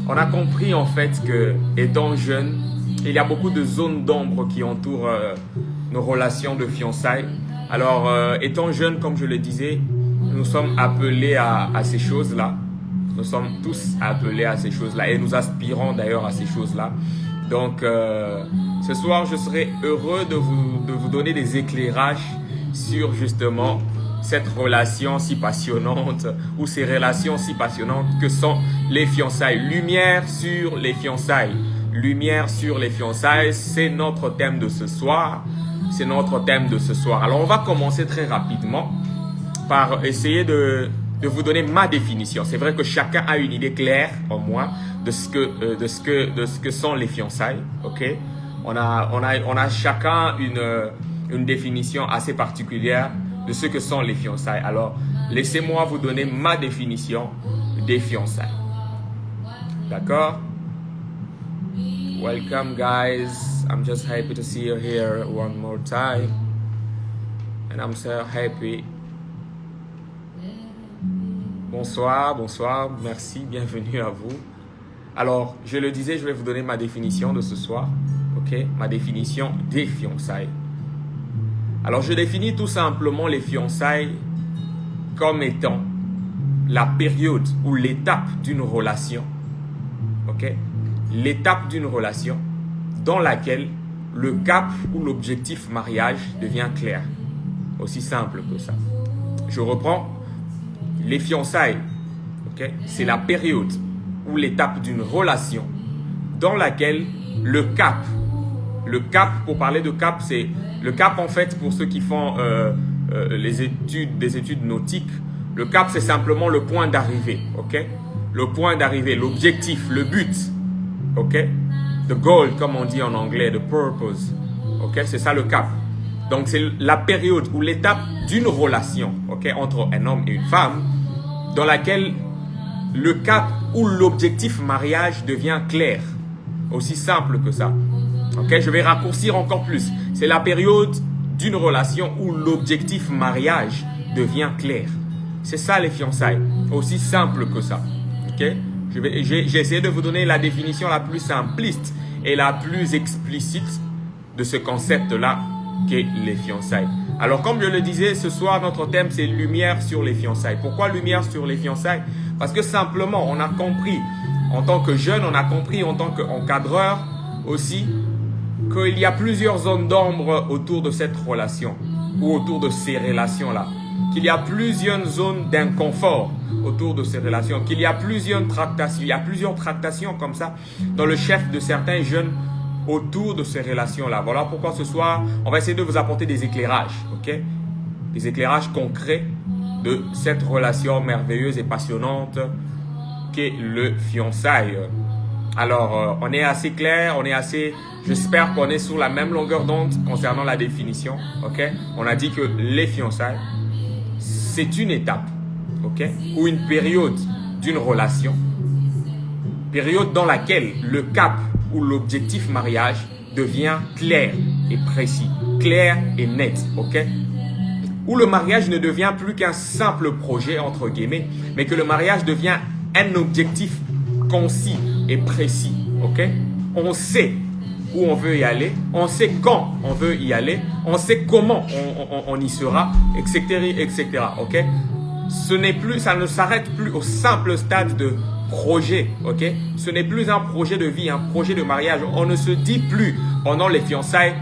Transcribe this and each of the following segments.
On a compris en fait que, étant jeune, il y a beaucoup de zones d'ombre qui entourent nos relations de fiançailles. Alors, étant jeune, comme je le disais, nous sommes appelés à ces choses-là. Nous sommes tous appelés à ces choses-là et nous aspirons d'ailleurs à ces choses-là. Donc, ce soir, je serai heureux de vous donner des éclairages sur justement cette relation si passionnante ou ces relations si passionnantes que sont les fiançailles. Lumière sur les fiançailles. Lumière sur les fiançailles, c'est notre thème de ce soir. C'est notre thème de ce soir. Alors, on va commencer très rapidement par essayer de vous donner ma définition. C'est vrai que chacun a une idée claire, en moi, de ce que sont les fiançailles. Ok? On a chacun une définition assez particulière de ce que sont les fiançailles. Alors, laissez-moi vous donner ma définition des fiançailles. D'accord? Welcome, guys. I'm just happy to see you here one more time. And I'm so happy. Bonsoir, bonsoir. Merci, bienvenue à vous. Alors, je le disais, je vais vous donner ma définition de ce soir. Ok? Ma définition des fiançailles. Alors, je définis tout simplement les fiançailles comme étant la période ou l'étape d'une relation, ok? L'étape d'une relation dans laquelle le cap ou l'objectif mariage devient clair. Aussi simple que ça. Je reprends. Les fiançailles, ok? C'est la période ou l'étape d'une relation dans laquelle le cap, pour parler de cap, c'est le cap en fait pour ceux qui font des études nautiques. Le cap, c'est simplement le point d'arrivée, ok? Le point d'arrivée, l'objectif, le but, ok? The goal, comme on dit en anglais, the purpose, ok? C'est ça le cap. Donc, c'est la période ou l'étape d'une relation, ok? Entre un homme et une femme, dans laquelle le cap ou l'objectif mariage devient clair. Aussi simple que ça. Ok, je vais raccourcir encore plus. C'est la période d'une relation où l'objectif mariage devient clair. C'est ça les fiançailles. Aussi simple que ça. Ok, j'ai essayé de vous donner la définition la plus simpliste et la plus explicite de ce concept-là qu'est les fiançailles. Alors, comme je le disais, ce soir, notre thème, c'est lumière sur les fiançailles. Pourquoi lumière sur les fiançailles? Parce que simplement, on a compris, en tant que jeune, on a compris en tant qu'encadreur aussi, qu'il y a plusieurs zones d'ombre autour de cette relation ou autour de ces relations-là. Qu'il y a plusieurs zones d'inconfort autour de ces relations. Qu'il y a plusieurs tractations. Il y a plusieurs tractations comme ça dans le chef de certains jeunes autour de ces relations-là. Voilà pourquoi ce soir, on va essayer de vous apporter des éclairages, ok? Des éclairages concrets de cette relation merveilleuse et passionnante qu'est le fiançailles. Alors, on est assez clair, j'espère qu'on est sur la même longueur d'onde concernant la définition, ok? On a dit que les fiançailles, c'est une étape, ok? Ou une période d'une relation, période dans laquelle le cap où l'objectif mariage devient clair et précis, clair et net, ok? Où le mariage ne devient plus qu'un simple projet, entre guillemets, mais que le mariage devient un objectif concis et précis, ok? On sait où on veut y aller, on sait quand on veut y aller, on sait comment on y sera, etc., etc., ok? Ça ne s'arrête plus au simple stade de projet, ok? Ce n'est plus un projet de vie, un projet de mariage. On ne se dit plus pendant les fiançailles,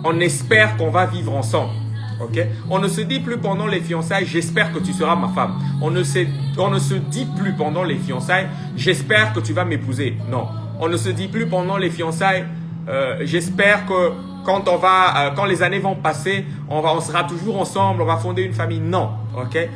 on espère qu'on va vivre ensemble, ok? On ne se dit plus pendant les fiançailles, j'espère que tu seras ma femme. On ne se dit plus pendant les fiançailles, j'espère que tu vas m'épouser. Non. On ne se dit plus pendant les fiançailles, j'espère que quand les années vont passer, on sera toujours ensemble, on va fonder une famille. Non, ok?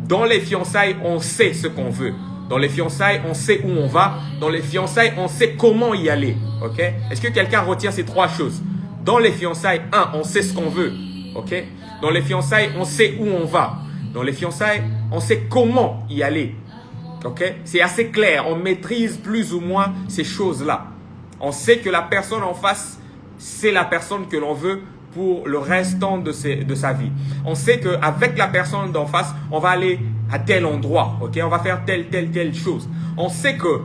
Dans les fiançailles, on sait ce qu'on veut. Dans les fiançailles, on sait où on va. Dans les fiançailles, on sait comment y aller. Ok? Est-ce que quelqu'un retient ces trois choses? Dans les fiançailles, on sait ce qu'on veut. Ok? Dans les fiançailles, on sait où on va. Dans les fiançailles, on sait comment y aller. Ok? C'est assez clair. On maîtrise plus ou moins ces choses-là. On sait que la personne en face, c'est la personne que l'on veut pour le restant de sa vie. On sait qu'avec la personne d'en face, on va aller à tel endroit, ok? On va faire telle chose. On sait que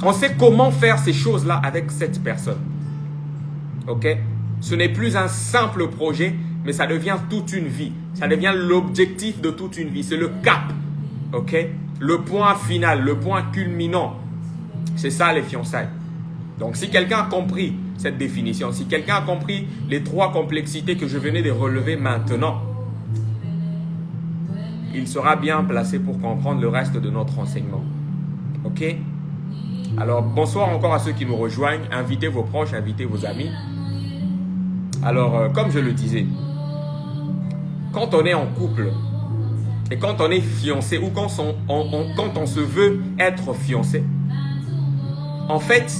On sait comment faire ces choses-là avec cette personne. Ok? Ce n'est plus un simple projet, mais ça devient toute une vie. Ça devient l'objectif de toute une vie. C'est le cap. Ok? Le point final, le point culminant. C'est ça les fiançailles. Donc si quelqu'un a compris cette définition, si quelqu'un a compris les 3 complexités que je venais de relever maintenant, il sera bien placé pour comprendre le reste de notre enseignement. Ok? Alors, bonsoir encore à ceux qui nous rejoignent. Invitez vos proches, invitez vos amis. Alors, comme je le disais, quand on est en couple et quand on est fiancé ou quand on se veut être fiancé, en fait,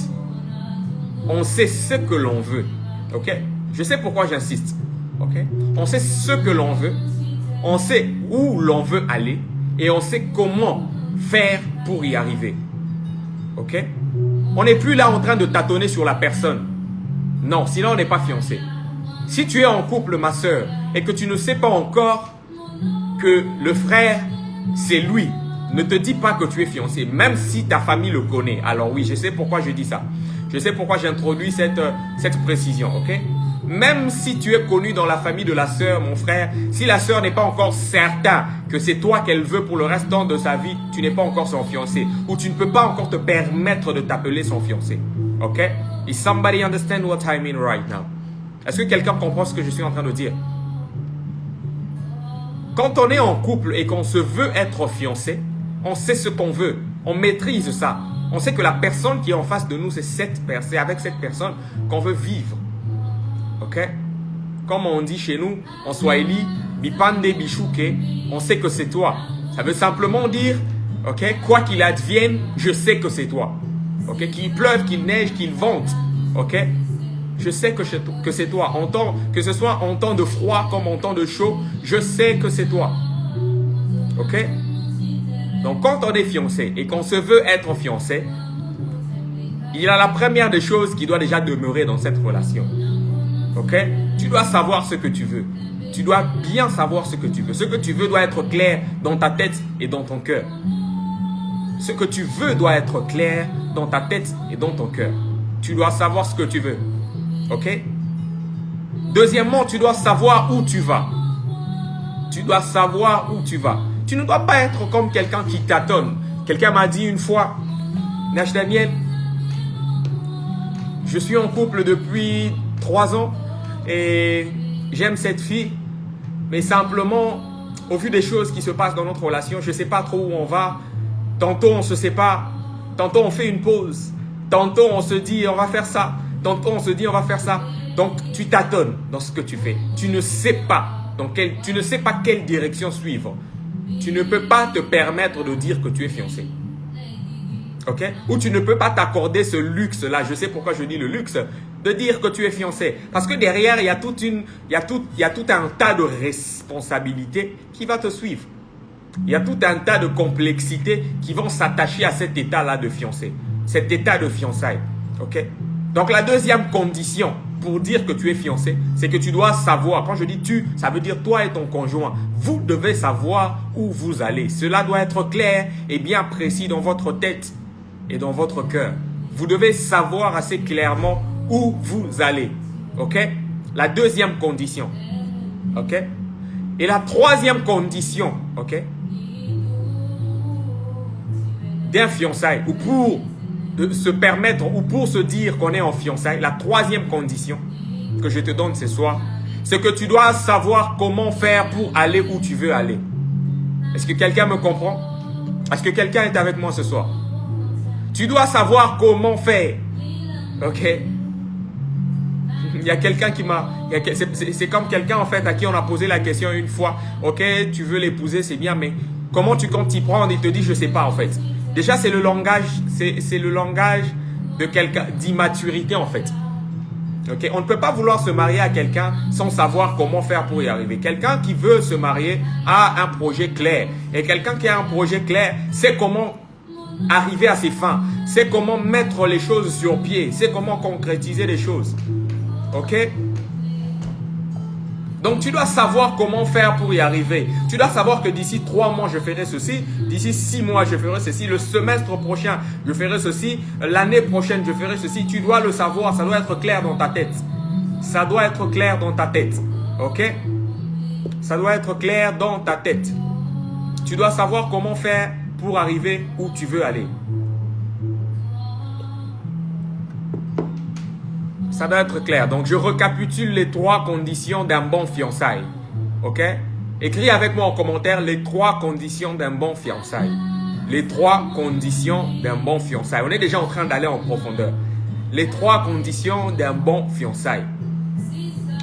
on sait ce que l'on veut. Ok? Je sais pourquoi j'insiste. Ok? On sait ce que l'on veut, on sait où l'on veut aller et on sait comment faire pour y arriver. Ok? On n'est plus là en train de tâtonner sur la personne. Non, sinon on n'est pas fiancé. Si tu es en couple, ma soeur, et que tu ne sais pas encore que le frère, c'est lui, ne te dis pas que tu es fiancé, même si ta famille le connaît. Alors oui, je sais pourquoi je dis ça. Je sais pourquoi j'introduis cette précision, ok? Même si tu es connu dans la famille de la sœur, mon frère, si la sœur n'est pas encore certain que c'est toi qu'elle veut pour le restant de sa vie, tu n'es pas encore son fiancé. Ou tu ne peux pas encore te permettre de t'appeler son fiancé. Ok? Is somebody understand what I mean right now? Est-ce que quelqu'un comprend ce que je suis en train de dire? Quand on est en couple et qu'on se veut être fiancé, on sait ce qu'on veut. On maîtrise ça. On sait que la personne qui est en face de nous, c'est avec cette personne qu'on veut vivre. Ok? Comme on dit chez nous, en Swahili, Bipande Bishuke, on sait que c'est toi. Ça veut simplement dire, ok, quoi qu'il advienne, je sais que c'est toi. Ok? Qu'il pleuve, qu'il neige, qu'il vente. Ok? Je sais que c'est toi. Que ce soit en temps de froid comme en temps de chaud, je sais que c'est toi. Ok? Donc quand on est fiancé et qu'on se veut être fiancé, il y a la première des choses qui doit déjà demeurer dans cette relation. Ok? Tu dois savoir ce que tu veux. Tu dois bien savoir ce que tu veux. Ce que tu veux doit être clair dans ta tête et dans ton cœur. Ce que tu veux doit être clair dans ta tête et dans ton cœur. Tu dois savoir ce que tu veux. Ok? Deuxièmement, tu dois savoir où tu vas. Tu dois savoir où tu vas. Tu ne dois pas être comme quelqu'un qui tâtonne. Quelqu'un m'a dit une fois, Nash Daniel, je suis en couple depuis 3 ans et j'aime cette fille, mais simplement, au vu des choses qui se passent dans notre relation, je ne sais pas trop où on va. Tantôt on se sépare, tantôt on fait une pause, tantôt on se dit on va faire ça, tantôt on se dit on va faire ça. Donc tu tâtonnes dans ce que tu fais. Tu ne sais pas tu ne sais pas quelle direction suivre. Tu ne peux pas te permettre de dire que tu es fiancé. Ok? Ou tu ne peux pas t'accorder ce luxe-là. Je sais pourquoi je dis le luxe. De dire que tu es fiancé. Parce que derrière, il y a tout un tas de responsabilités qui va te suivre. Il y a tout un tas de complexités qui vont s'attacher à cet état-là de fiancé. Cet état de fiançailles. Ok? Donc la deuxième condition pour dire que tu es fiancé, c'est que tu dois savoir. Quand je dis tu, ça veut dire toi et ton conjoint. Vous devez savoir où vous allez. Cela doit être clair et bien précis dans votre tête et dans votre cœur. Vous devez savoir assez clairement où vous allez. Ok? La deuxième condition. Ok? Et la troisième condition, ok? D'un fiançailles ou pour se permettre ou pour se dire qu'on est en fiançailles, la troisième condition que je te donne ce soir, c'est que tu dois savoir comment faire pour aller où tu veux aller. Est-ce que quelqu'un me comprend? Est-ce que quelqu'un est avec moi ce soir? Tu dois savoir comment faire. Ok? Il y a quelqu'un qui m'a... C'est comme quelqu'un en fait à qui on a posé la question une fois. Ok, tu veux l'épouser, c'est bien, mais comment tu comptes t'y prendre? Il te dit, je ne sais pas en fait. Déjà, c'est le langage de quelqu'un d'immaturité en fait. Okay? On ne peut pas vouloir se marier à quelqu'un sans savoir comment faire pour y arriver. Quelqu'un qui veut se marier a un projet clair. Et quelqu'un qui a un projet clair sait comment arriver à ses fins. Sait comment mettre les choses sur pied. Sait comment concrétiser les choses. Ok? Donc, tu dois savoir comment faire pour y arriver. Tu dois savoir que d'ici 3 mois, je ferai ceci. D'ici 6 mois, je ferai ceci. Le semestre prochain, je ferai ceci. L'année prochaine, je ferai ceci. Tu dois le savoir. Ça doit être clair dans ta tête. Ça doit être clair dans ta tête. OK? Ça doit être clair dans ta tête. Tu dois savoir comment faire pour arriver où tu veux aller. Ça doit être clair. Donc, je récapitule les 3 conditions d'un bon fiançailles. OK? Écris avec moi en commentaire les 3 conditions d'un bon fiançailles. Les 3 conditions d'un bon fiançailles. On est déjà en train d'aller en profondeur. Les 3 conditions d'un bon fiançailles.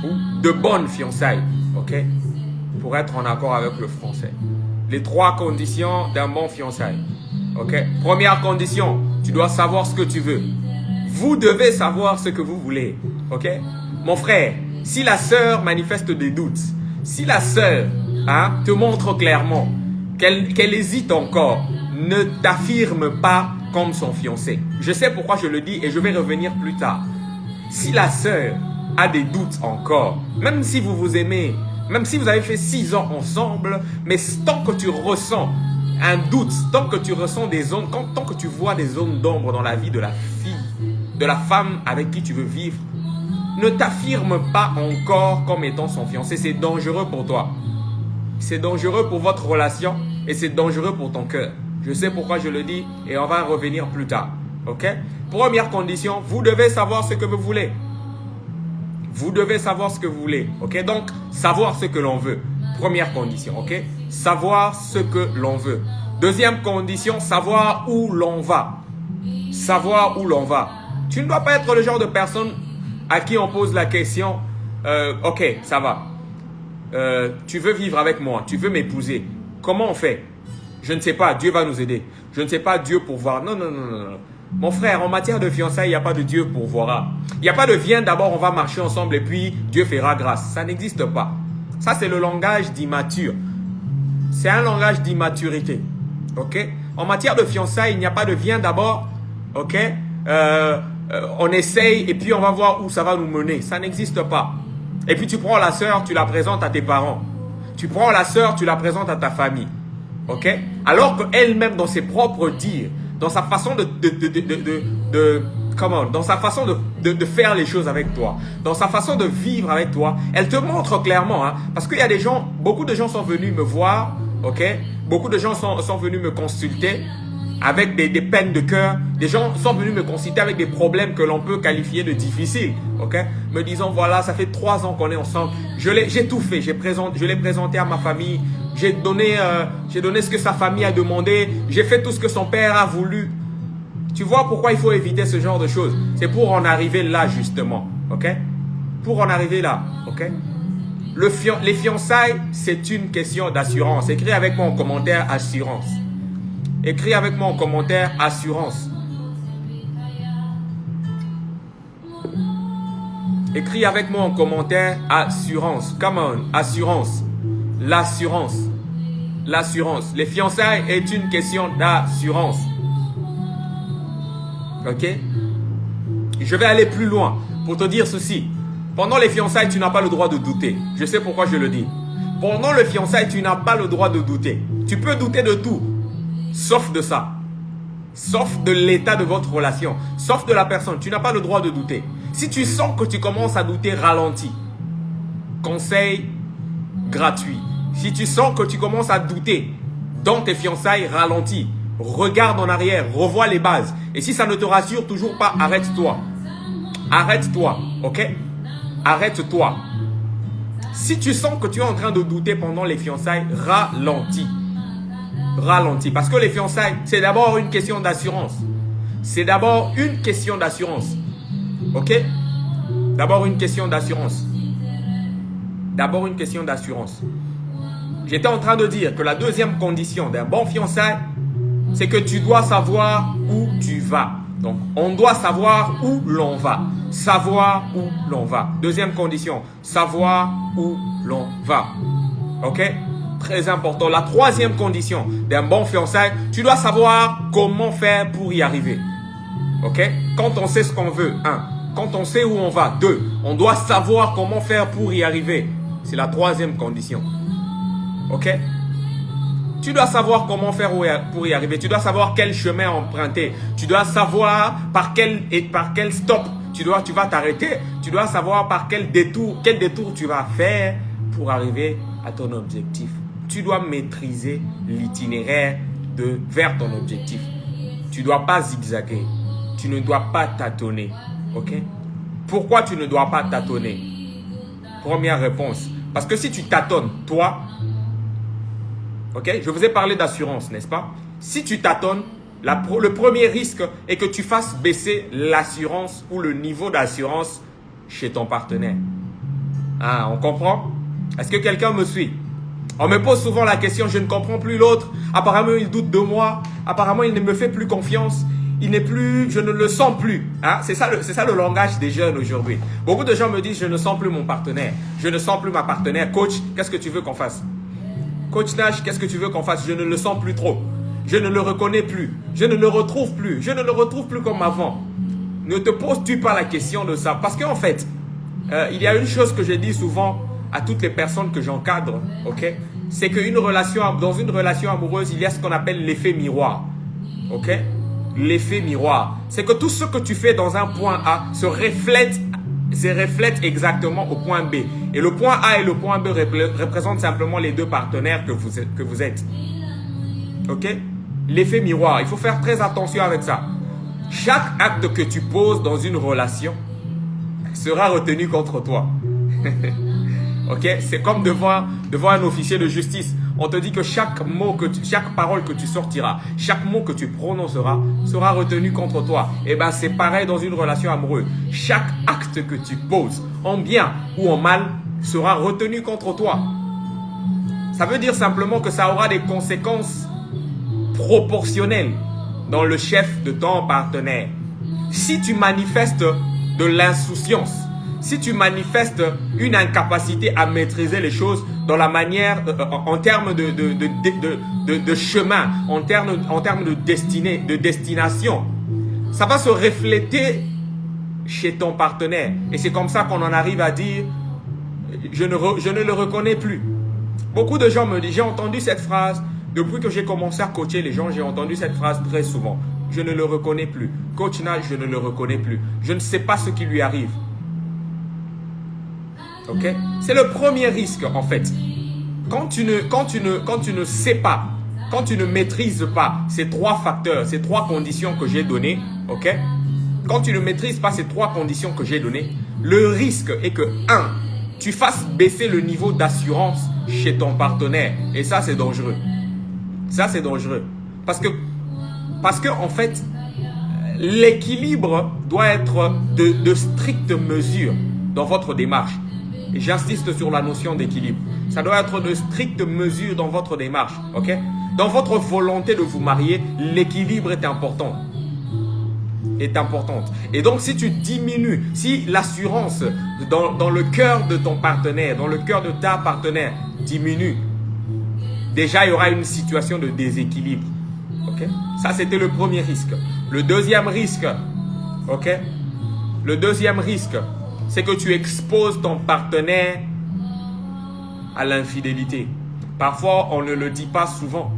Ou de bonnes fiançailles. OK? Pour être en accord avec le français. Les 3 conditions d'un bon fiançailles. OK? Première condition, tu dois savoir ce que tu veux. Vous devez savoir ce que vous voulez. OK? Mon frère, si la sœur manifeste des doutes, si la sœur te montre clairement qu'elle hésite encore, ne t'affirme pas comme son fiancé. Je sais pourquoi je le dis et je vais revenir plus tard. Si la sœur a des doutes encore, même si vous vous aimez, même si vous avez fait 6 ans ensemble, mais tant que tu ressens un doute, tant que tu ressens des zones, tant que tu vois des zones d'ombre dans la vie de la fille, de la femme avec qui tu veux vivre, ne t'affirme pas encore comme étant son fiancé. C'est dangereux pour toi. C'est dangereux pour votre relation et c'est dangereux pour ton cœur. Je sais pourquoi je le dis et on va revenir plus tard. OK? Première condition, vous devez savoir ce que vous voulez. Vous devez savoir ce que vous voulez. OK? Donc, savoir ce que l'on veut. Première condition. OK? Savoir ce que l'on veut. Deuxième condition, savoir où l'on va. Savoir où l'on va. Tu ne dois pas être le genre de personne à qui on pose la question ok, ça va. Tu veux vivre avec moi, tu veux m'épouser. Comment on fait? Je ne sais pas, Dieu va nous aider. Je ne sais pas, Dieu pourvoira. Non, non, non, non, non. Mon frère, en matière de fiançailles, il n'y a pas de Dieu pourvoira. Il n'y a pas de viens d'abord, on va marcher ensemble et puis Dieu fera grâce. Ça n'existe pas. Ça, c'est le langage d'immature. C'est un langage d'immaturité. Ok? En matière de fiançailles, il n'y a pas de viens d'abord. Ok? On essaye et puis on va voir où ça va nous mener. Ça n'existe pas. Et puis tu prends la sœur, tu la présentes à tes parents. Tu prends la sœur, tu la présentes à ta famille. OK? Alors qu'elle-même, dans ses propres dires, dans sa façon dans sa façon de faire les choses avec toi, dans sa façon de vivre avec toi, elle te montre clairement. Parce qu'il y a des gens, beaucoup de gens sont venus me voir. OK? Beaucoup de gens sont venus me consulter avec des peines de cœur. Des gens sont venus me consulter avec des problèmes que l'on peut qualifier de difficiles. OK? Me disant, voilà, ça fait 3 ans qu'on est ensemble. J'ai tout fait. Je l'ai présenté à ma famille. J'ai donné ce que sa famille a demandé. J'ai fait tout ce que son père a voulu. Tu vois pourquoi il faut éviter ce genre de choses? C'est pour en arriver là, justement. OK? Pour en arriver là. OK? Les fiançailles, c'est une question d'assurance. Écris avec moi en commentaire assurance. Écris avec moi en commentaire assurance. Écris avec moi en commentaire assurance. Come on, assurance. L'assurance. L'assurance. Les fiançailles est une question d'assurance. OK? Je vais aller plus loin pour te dire ceci. Pendant les fiançailles, tu n'as pas le droit de douter. Je sais pourquoi je le dis. Pendant les fiançailles, tu n'as pas le droit de douter. Tu peux douter de tout. Sauf de ça. Sauf de l'état de votre relation. Sauf de la personne. Tu n'as pas le droit de douter. Si tu sens que tu commences à douter, ralentis. Conseil gratuit. Si tu sens que tu commences à douter dans tes fiançailles, ralentis. Regarde en arrière. Revois les bases. Et si ça ne te rassure toujours pas, arrête-toi. Arrête-toi. OK? Arrête-toi. Si tu sens que tu es en train de douter pendant les fiançailles, ralentis. Ralentis. Parce que les fiançailles, c'est d'abord une question d'assurance. C'est d'abord une question d'assurance. OK? D'abord une question d'assurance. D'abord une question d'assurance. J'étais en train de dire que la deuxième condition d'un bon fiançailles, c'est que tu dois savoir où tu vas. Donc, on doit savoir où l'on va. Savoir où l'on va. Deuxième condition, savoir où l'on va. OK? Très important. La troisième condition d'un bon fiançailles, tu dois savoir comment faire pour y arriver. OK? Quand on sait ce qu'on veut, 1. Quand on sait où on va, 2. On doit savoir comment faire pour y arriver. C'est la troisième condition. Ok? Tu dois savoir comment faire pour y arriver. Tu dois savoir quel chemin emprunter. Tu dois savoir par quel stop tu vas t'arrêter. Tu dois savoir par quel détour tu vas faire pour arriver à ton objectif. Tu dois maîtriser l'itinéraire vers ton objectif. Tu ne dois pas zigzaguer. Tu ne dois pas tâtonner. Ok? Pourquoi tu ne dois pas tâtonner? Première réponse. Parce que si tu tâtonnes, toi, ok, je vous ai parlé d'assurance, n'est-ce pas? Si tu tâtonnes, le premier risque est que tu fasses baisser l'assurance ou le niveau d'assurance chez ton partenaire. Ah, on comprend? Est-ce que quelqu'un me suit? On me pose souvent la question, je ne comprends plus l'autre. Apparemment, il doute de moi. Apparemment, il ne me fait plus confiance. Je ne le sens plus. Hein? C'est ça le langage des jeunes aujourd'hui. Beaucoup de gens me disent, je ne sens plus mon partenaire. Je ne sens plus ma partenaire. Coach, qu'est-ce que tu veux qu'on fasse? Coach Nash, qu'est-ce que tu veux qu'on fasse? Je ne le sens plus trop. Je ne le reconnais plus. Je ne le retrouve plus. Je ne le retrouve plus comme avant. Ne te poses-tu pas la question de ça? Parce qu'en fait, il y a une chose que je dis souvent à toutes les personnes que j'encadre, ok? C'est dans une relation amoureuse, il y a ce qu'on appelle l'effet miroir. Ok? L'effet miroir. C'est que tout ce que tu fais dans un point A se reflète exactement au point B. Et le point A et le point B représentent simplement les deux partenaires que vous êtes. Ok? L'effet miroir. Il faut faire très attention avec ça. Chaque acte que tu poses dans une relation sera retenu contre toi. Ok? C'est comme devant un officier de justice. On te dit que chaque parole que tu sortiras, chaque mot que tu prononceras sera retenu contre toi. Et bien, c'est pareil dans une relation amoureuse. Chaque acte que tu poses, en bien ou en mal, sera retenu contre toi. Ça veut dire simplement que ça aura des conséquences proportionnelles dans le chef de ton partenaire. Si tu manifestes de l'insouciance, si tu manifestes une incapacité à maîtriser les choses dans la manière, en termes de chemin, en termes de destination, ça va se refléter chez ton partenaire. Et c'est comme ça qu'on en arrive à dire, je ne le reconnais plus. Beaucoup de gens me disent, j'ai entendu cette phrase, depuis que j'ai commencé à coacher les gens, j'ai entendu cette phrase très souvent. Je ne le reconnais plus. Coach Nash, je ne le reconnais plus. Je ne sais pas ce qui lui arrive. Okay? C'est le premier risque en fait. Quand tu ne sais pas, quand tu ne maîtrises pas ces trois facteurs, ces trois conditions que j'ai données, ok? Quand tu ne maîtrises pas ces trois conditions que j'ai données, le risque est que 1. Tu fasses baisser le niveau d'assurance chez ton partenaire. Et ça, c'est dangereux. Ça, c'est dangereux. Parce que en fait, l'équilibre doit être de stricte mesure dans votre démarche. Et j'insiste sur la notion d'équilibre. Ça doit être de stricte mesure dans votre démarche. Ok? Dans votre volonté de vous marier, l'équilibre est important. Et donc, si tu diminues, si l'assurance dans le cœur de ton partenaire, dans le cœur de ta partenaire diminue, déjà, il y aura une situation de déséquilibre. Ok? Ça, c'était le premier risque. Le deuxième risque, ok? Le deuxième risque, c'est que tu exposes ton partenaire à l'infidélité. Parfois, on ne le dit pas souvent.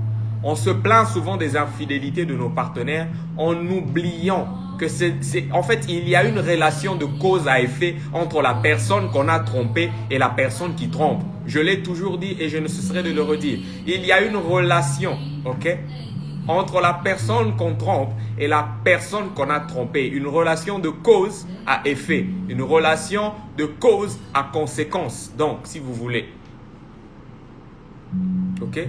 On se plaint souvent des infidélités de nos partenaires en oubliant que en fait, il y a une relation de cause à effet entre la personne qu'on a trompée et la personne qui trompe. Je l'ai toujours dit et je ne cesserai de le redire. Il y a une relation, ok, entre la personne qu'on trompe et la personne qu'on a trompée. Une relation de cause à effet. Une relation de cause à conséquence. Donc, si vous voulez. Ok?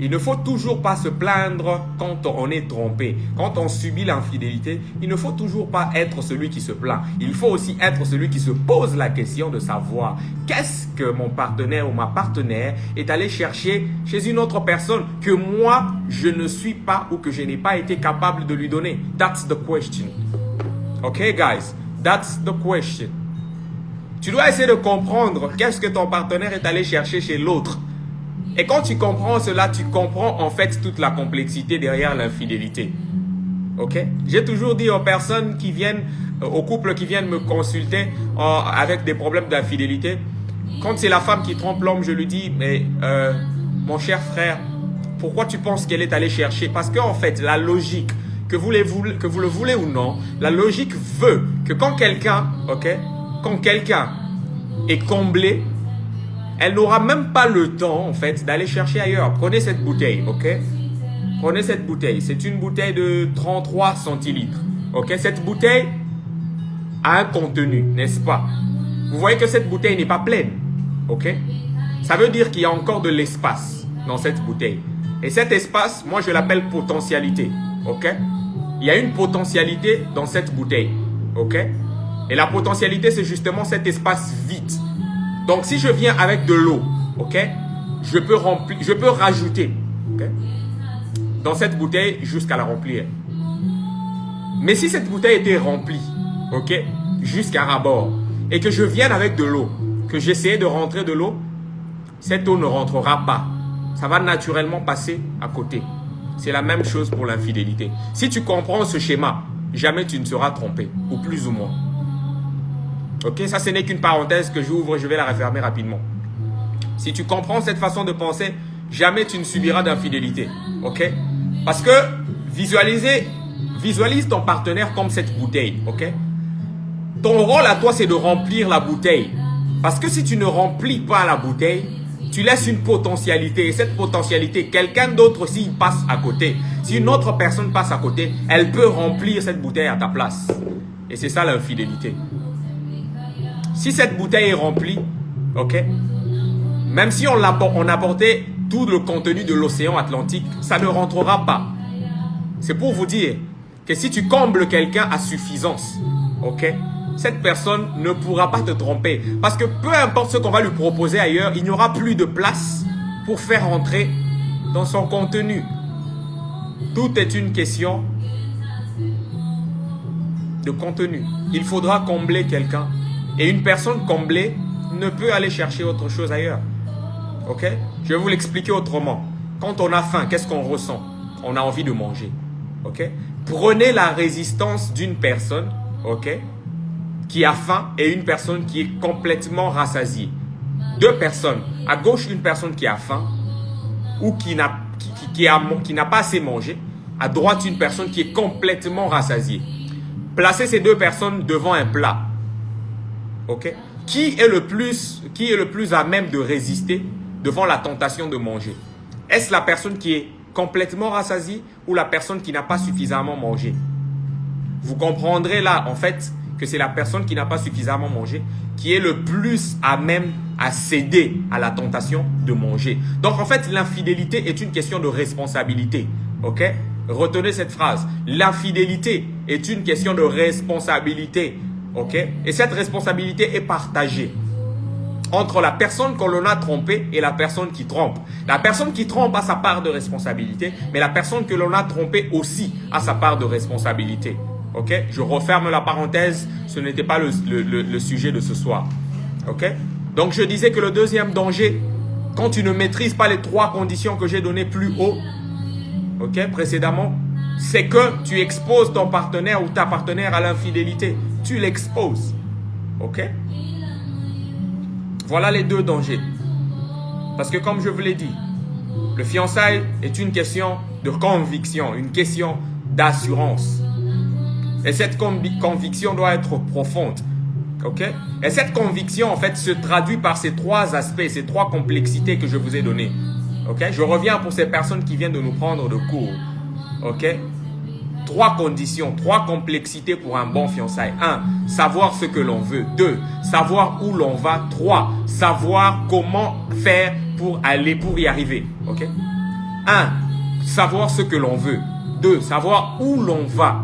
Il ne faut toujours pas se plaindre quand on est trompé. Quand on subit l'infidélité, il ne faut toujours pas être celui qui se plaint. Il faut aussi être celui qui se pose la question de savoir qu'est-ce que mon partenaire ou ma partenaire est allé chercher chez une autre personne que moi, je ne suis pas ou que je n'ai pas été capable de lui donner. That's the question. Ok, guys? That's the question. Tu dois essayer de comprendre qu'est-ce que ton partenaire est allé chercher chez l'autre. Et quand tu comprends cela, tu comprends en fait toute la complexité derrière l'infidélité. Ok? J'ai toujours dit aux personnes qui viennent, aux couples qui viennent me consulter avec des problèmes d'infidélité, Quand c'est la femme qui trompe l'homme, je lui dis, mais mon cher frère, pourquoi tu penses qu'elle est allée chercher? Parce qu'en fait, la logique, que vous le voulez ou non, la logique veut que quand quelqu'un, quand quelqu'un est comblé, elle n'aura même pas le temps, en fait, d'aller chercher ailleurs. Prenez cette bouteille, Prenez cette bouteille. C'est une bouteille de 33 centilitres, Cette bouteille a un contenu, n'est-ce pas? Vous voyez que cette bouteille n'est pas pleine, Ça veut dire qu'il y a encore de l'espace dans cette bouteille. Et cet espace, moi, je l'appelle potentialité, Il y a une potentialité dans cette bouteille, Et la potentialité, c'est justement cet espace vide. Donc, si je viens avec de l'eau, je peux rajouter, dans cette bouteille jusqu'à la remplir. Mais si cette bouteille était remplie, jusqu'à ras-bord, et que je vienne avec de l'eau, que j'essaie de rentrer de l'eau, cette eau ne rentrera pas. Ça va naturellement passer à côté. C'est la même chose pour l'infidélité. Si tu comprends ce schéma, jamais tu ne seras trompé, ou plus ou moins. Ça, ce n'est qu'une parenthèse que j'ouvre, je vais la refermer rapidement. Si tu comprends cette façon de penser, jamais tu ne subiras d'infidélité. Parce que visualise ton partenaire comme cette bouteille. Ton rôle à toi, c'est de remplir la bouteille. Parce que si tu ne remplis pas la bouteille, tu laisses une potentialité. Et cette potentialité, quelqu'un d'autre, s'il passe à côté, si une autre personne passe à côté, elle peut remplir cette bouteille à ta place. Et c'est ça l'infidélité. Si cette bouteille est remplie, même si on apportait tout le contenu de l'océan Atlantique, ça ne rentrera pas. C'est pour vous dire que si tu combles quelqu'un à suffisance, cette personne ne pourra pas te tromper. Parce que peu importe ce qu'on va lui proposer ailleurs, il n'y aura plus de place pour faire rentrer dans son contenu. Tout est une question de contenu. Il faudra combler quelqu'un. Et une personne comblée ne peut aller chercher autre chose ailleurs. Je vais vous l'expliquer autrement. Quand on a faim, qu'est-ce qu'on ressent? On a envie de manger. Prenez la résistance d'une personne, qui a faim et une personne qui est complètement rassasiée. Deux personnes. À gauche, une personne qui a faim ou qui n'a pas assez mangé. À droite, une personne qui est complètement rassasiée. Placez ces deux personnes devant un plat. Qui est le plus à même de résister devant la tentation de manger? Est-ce la personne qui est complètement rassasiée ou la personne qui n'a pas suffisamment mangé? Vous comprendrez là, en fait, que c'est la personne qui n'a pas suffisamment mangé qui est le plus à même à céder à la tentation de manger. Donc, en fait, l'infidélité est une question de responsabilité. Retenez cette phrase. L'infidélité est une question de responsabilité. Et cette responsabilité est partagée entre la personne qu'on l'on a trompée et la personne qui trompe. La personne qui trompe a sa part de responsabilité, mais la personne que l'on a trompée aussi a sa part de responsabilité. Je referme la parenthèse, ce n'était pas le sujet de ce soir. Donc je disais que le deuxième danger, quand tu ne maîtrises pas les trois conditions que j'ai données plus haut, précédemment, c'est que tu exposes ton partenaire ou ta partenaire à l'infidélité. Tu l'exposes. Voilà les deux dangers. Parce que comme je vous l'ai dit, le fiançailles est une question de conviction, une question d'assurance. Et cette conviction doit être profonde. Et cette conviction, en fait, se traduit par ces trois aspects, ces trois complexités que je vous ai données. Je reviens pour ces personnes qui viennent de nous prendre de cours. Trois conditions, trois complexités pour un bon fiançailles. 1. Savoir ce que l'on veut. 2. Savoir où l'on va. 3. Savoir comment faire pour y arriver. 1. Savoir ce que l'on veut. 2. Savoir où l'on va.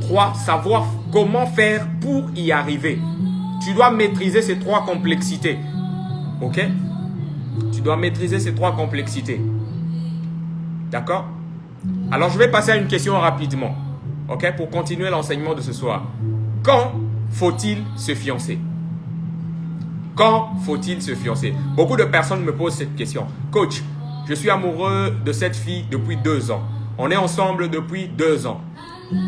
3. Savoir comment faire pour y arriver. Tu dois maîtriser ces trois complexités. Tu dois maîtriser ces trois complexités. D'accord? Alors, je vais passer à une question rapidement. Pour continuer l'enseignement de ce soir. Quand faut-il se fiancer? Quand faut-il se fiancer? Beaucoup de personnes me posent cette question. Coach, je suis amoureux de cette fille depuis 2 ans. On est ensemble depuis 2 ans.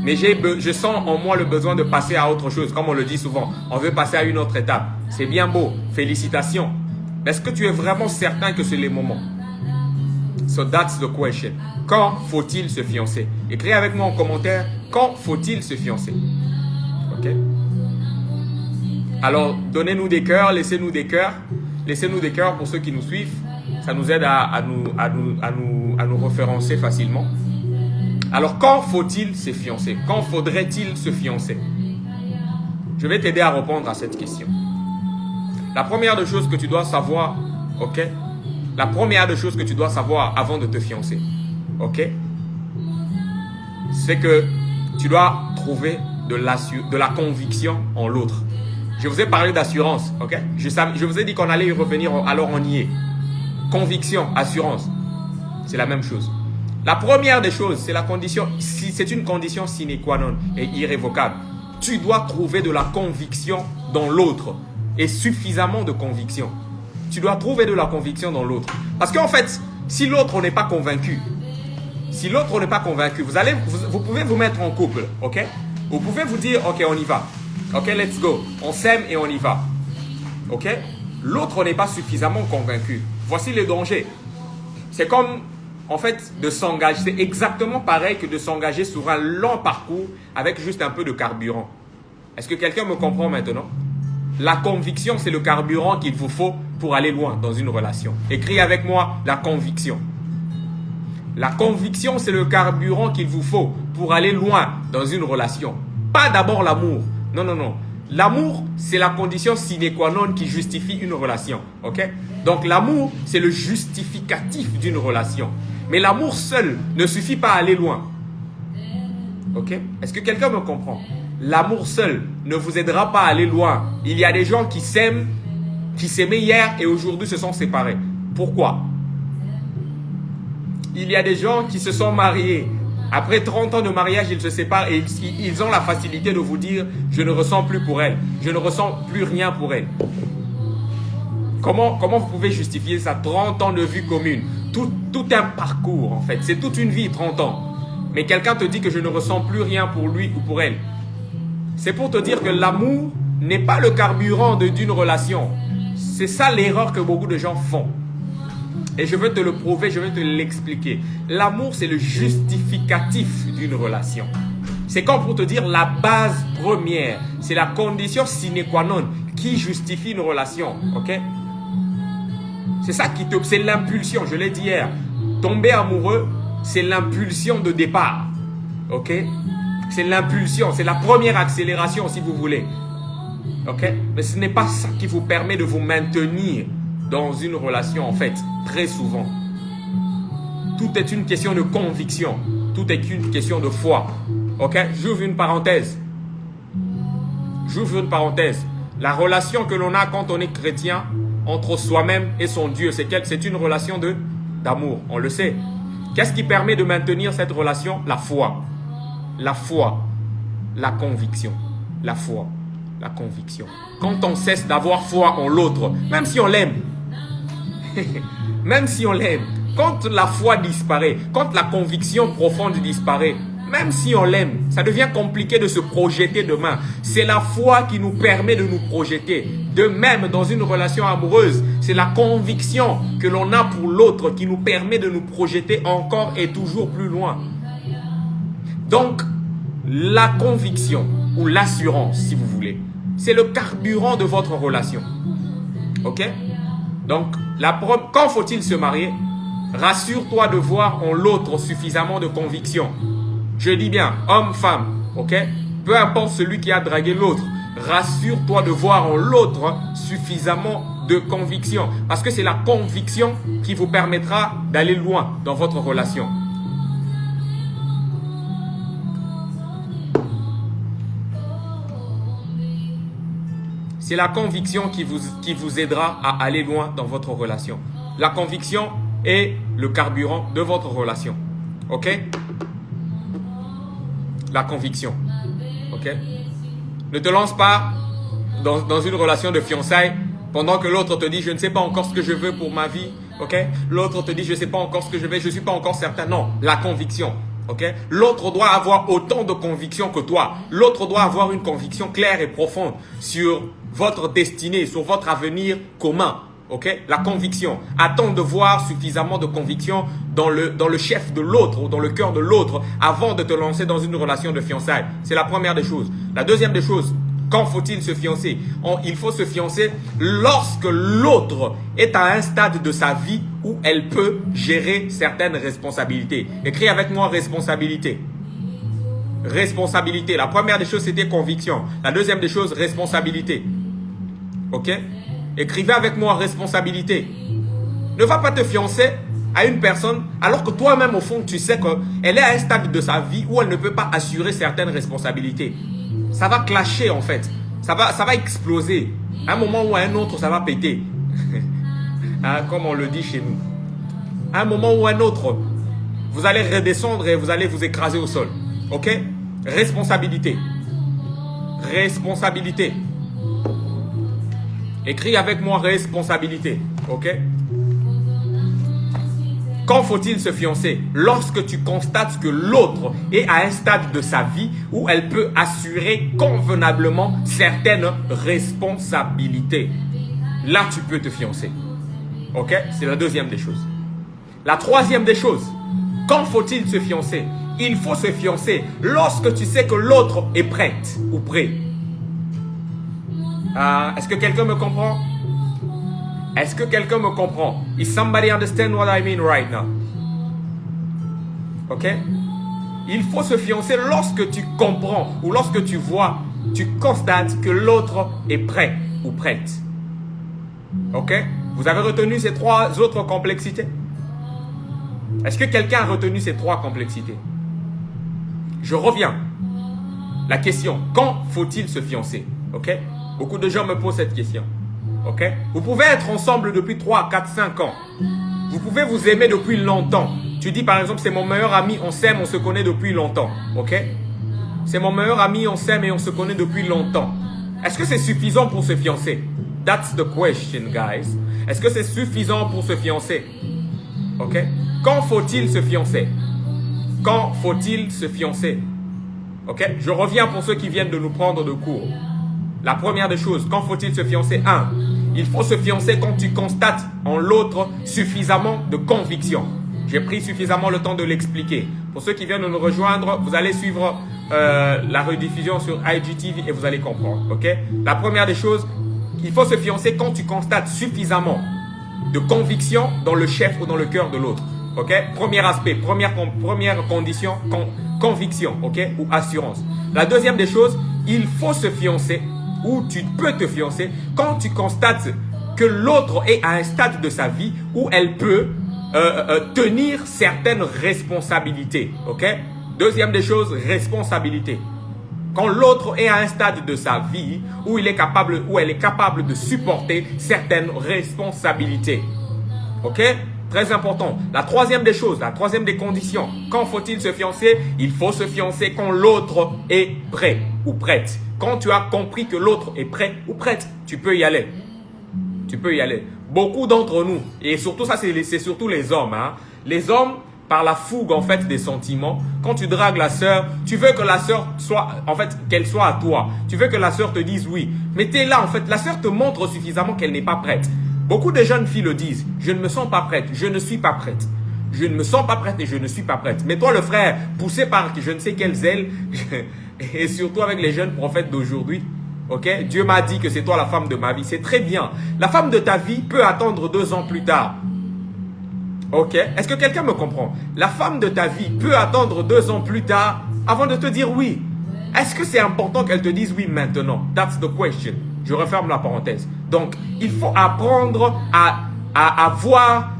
Mais je sens en moi le besoin de passer à autre chose. Comme on le dit souvent, on veut passer à une autre étape. C'est bien beau, félicitations. Est-ce que tu es vraiment certain que c'est le moment? So that's the question. Quand faut-il se fiancer? Écris avec moi en commentaire, quand faut-il se fiancer? Ok? Alors, donnez-nous des cœurs, laissez-nous des cœurs. Laissez-nous des cœurs pour ceux qui nous suivent. Ça nous aide à nous référencer facilement. Alors, quand faut-il se fiancer? Quand faudrait-il se fiancer? Je vais t'aider à répondre à cette question. La première des choses que tu dois savoir, ok? La première des choses que tu dois savoir avant de te fiancer, ok? C'est que tu dois trouver de la conviction en l'autre. Je vous ai parlé d'assurance, ok? Je vous ai dit qu'on allait y revenir, alors on y est. Conviction, assurance, c'est la même chose. La première des choses, c'est la condition, c'est une condition sine qua non et irrévocable. Tu dois trouver de la conviction dans l'autre et suffisamment de conviction. Tu dois trouver de la conviction dans l'autre. Parce qu'en fait, si l'autre n'est pas convaincu, vous pouvez vous mettre en couple, ok? Vous pouvez vous dire, ok, on y va. Ok, let's go. On s'aime et on y va. Ok? L'autre n'est pas suffisamment convaincu. Voici le danger. C'est comme, en fait, de s'engager. C'est exactement pareil que de s'engager sur un long parcours avec juste un peu de carburant. Est-ce que quelqu'un me comprend maintenant? La conviction, c'est le carburant qu'il vous faut pour aller loin dans une relation. Écris avec moi la conviction. La conviction, c'est le carburant qu'il vous faut pour aller loin dans une relation. Pas d'abord l'amour. Non, non, non. L'amour, c'est la condition sine qua non qui justifie une relation. Ok? Donc, l'amour, c'est le justificatif d'une relation. Mais l'amour seul ne suffit pas à aller loin. Ok? Est-ce que quelqu'un me comprend? L'amour seul ne vous aidera pas à aller loin. Il y a des gens qui s'aimaient hier et aujourd'hui se sont séparés. Pourquoi? Il y a des gens qui se sont mariés. Après 30 ans de mariage, ils se séparent et ils ont la facilité de vous dire « Je ne ressens plus pour elle. Je ne ressens plus rien pour elle. » Comment vous pouvez justifier ça? 30 ans de vie commune. Tout un parcours en fait. C'est toute une vie, 30 ans. Mais quelqu'un te dit que je ne ressens plus rien pour lui ou pour elle. C'est pour te dire que l'amour n'est pas le carburant d'une relation. C'est ça l'erreur que beaucoup de gens font. Et je veux te le prouver, je veux te l'expliquer. L'amour, c'est le justificatif d'une relation. C'est comme pour te dire la base première. C'est la condition sine qua non qui justifie une relation. Ok? C'est ça c'est l'impulsion, je l'ai dit hier. Tomber amoureux, c'est l'impulsion de départ. Ok? C'est l'impulsion, c'est la première accélération si vous voulez. Ok? Mais ce n'est pas ça qui vous permet de vous maintenir dans une relation en fait, très souvent. Tout est une question de conviction. Tout est une question de foi. Ok? J'ouvre une parenthèse. J'ouvre une parenthèse. La relation que l'on a quand on est chrétien entre soi-même et son Dieu, c'est une relation d'amour. On le sait. Qu'est-ce qui permet de maintenir cette relation? La foi. La foi. La conviction. La foi. La conviction. Quand on cesse d'avoir foi en l'autre, même si on l'aime, même si on l'aime, quand la foi disparaît, quand la conviction profonde disparaît, même si on l'aime, ça devient compliqué de se projeter demain. C'est la foi qui nous permet de nous projeter. De même, dans une relation amoureuse, c'est la conviction que l'on a pour l'autre qui nous permet de nous projeter encore et toujours plus loin. Donc, la conviction ou l'assurance, si vous voulez, c'est le carburant de votre relation. Ok? Donc, quand faut-il se marier? Rassure-toi de voir en l'autre suffisamment de conviction. Je dis bien, homme, femme, ok? Peu importe celui qui a dragué l'autre, rassure-toi de voir en l'autre suffisamment de conviction. Parce que c'est la conviction qui vous permettra d'aller loin dans votre relation. C'est la conviction qui vous aidera à aller loin dans votre relation. La conviction est le carburant de votre relation. Ok? La conviction. Ok? Ne te lance pas dans une relation de fiançailles pendant que l'autre te dit « Je ne sais pas encore ce que je veux pour ma vie. » Ok? L'autre te dit « Je ne sais pas encore ce que je veux. Je ne suis pas encore certain. » Non, la conviction. Ok? L'autre doit avoir autant de conviction que toi. L'autre doit avoir une conviction claire et profonde sur votre destinée, sur votre avenir commun. Ok? La conviction. Attends de voir suffisamment de conviction dans le chef de l'autre ou dans le cœur de l'autre avant de te lancer dans une relation de fiançailles. C'est la première des choses. La deuxième des choses, quand faut-il se fiancer? Il faut se fiancer lorsque l'autre est à un stade de sa vie où elle peut gérer certaines responsabilités. Écris avec moi responsabilité. Responsabilité. La première des choses, c'était conviction. La deuxième des choses, responsabilité. Ok? Écrivez avec moi responsabilité. Ne va pas te fiancer à une personne alors que toi-même, au fond, tu sais qu'elle est à un stade de sa vie où elle ne peut pas assurer certaines responsabilités. Ça va clasher en fait. Ça va exploser. À un moment ou à un autre, ça va péter. Hein, comme on le dit chez nous. À un moment ou à un autre, vous allez redescendre et vous allez vous écraser au sol. Ok? Responsabilité. Responsabilité. Écris avec moi responsabilité. Ok? Quand faut-il se fiancer? Lorsque tu constates que l'autre est à un stade de sa vie où elle peut assurer convenablement certaines responsabilités. Là, tu peux te fiancer. Ok? C'est la deuxième des choses. La troisième des choses, quand faut-il se fiancer? Il faut se fiancer lorsque tu sais que l'autre est prête ou prêt. Est-ce que quelqu'un me comprend? Est-ce que quelqu'un me comprend? Is somebody understand what I mean right now? Ok? Il faut se fiancer lorsque tu comprends ou lorsque tu vois, tu constates que l'autre est prêt ou prête. Ok? Vous avez retenu ces trois autres complexités? Est-ce que quelqu'un a retenu ces trois complexités? Je reviens. La question, quand faut-il se fiancer? Ok? Beaucoup de gens me posent cette question. Ok? Vous pouvez être ensemble depuis 3, 4, 5 ans. Vous pouvez vous aimer depuis longtemps. Tu dis par exemple, c'est mon meilleur ami, on s'aime, on se connaît depuis longtemps. Ok? C'est mon meilleur ami, on s'aime et on se connaît depuis longtemps. Est-ce que c'est suffisant pour se fiancer? That's the question, guys. Est-ce que c'est suffisant pour se fiancer? Ok? Quand faut-il se fiancer? Quand faut-il se fiancer? Ok? Je reviens pour ceux qui viennent de nous prendre de court. La première des choses, quand faut-il se fiancer? 1. Il faut se fiancer quand tu constates en l'autre suffisamment de conviction. J'ai pris suffisamment le temps de l'expliquer. Pour ceux qui viennent de nous rejoindre, vous allez suivre la rediffusion sur IGTV et vous allez comprendre. Ok? La première des choses, il faut se fiancer quand tu constates suffisamment de conviction dans le chef ou dans le cœur de l'autre. Ok? Premier aspect, première condition, conviction, ok? Ou assurance. La deuxième des choses, il faut se fiancer ou tu peux te fiancer quand tu constates que l'autre est à un stade de sa vie où elle peut tenir certaines responsabilités. Ok? Deuxième des choses, responsabilité. Quand l'autre est à un stade de sa vie où il est capable, où elle est capable de supporter certaines responsabilités. Ok? Très important. La troisième des choses, la troisième des conditions. Quand faut-il se fiancer? Il faut se fiancer quand l'autre est prêt ou prête. Quand tu as compris que l'autre est prêt ou prête, tu peux y aller. Tu peux y aller. Beaucoup d'entre nous, et surtout ça, c'est surtout les hommes. Hein. Les hommes, par la fougue en fait des sentiments, quand tu dragues la sœur, tu veux que la sœur soit, en fait, qu'elle soit à toi. Tu veux que la sœur te dise oui. Mais tu es là, en fait, la sœur te montre suffisamment qu'elle n'est pas prête. Beaucoup de jeunes filles le disent. Je ne me sens pas prête. Je ne suis pas prête. Je ne me sens pas prête et je ne suis pas prête. Mais toi, le frère, poussé par je ne sais quelles ailes, et surtout avec les jeunes prophètes d'aujourd'hui, ok? Dieu m'a dit que c'est toi la femme de ma vie. C'est très bien. La femme de ta vie peut attendre 2 ans plus tard. Ok? Est-ce que quelqu'un me comprend? La femme de ta vie peut attendre 2 ans plus tard avant de te dire oui. Est-ce que c'est important qu'elle te dise oui maintenant? That's the question. Je referme la parenthèse. Donc, il faut apprendre à voir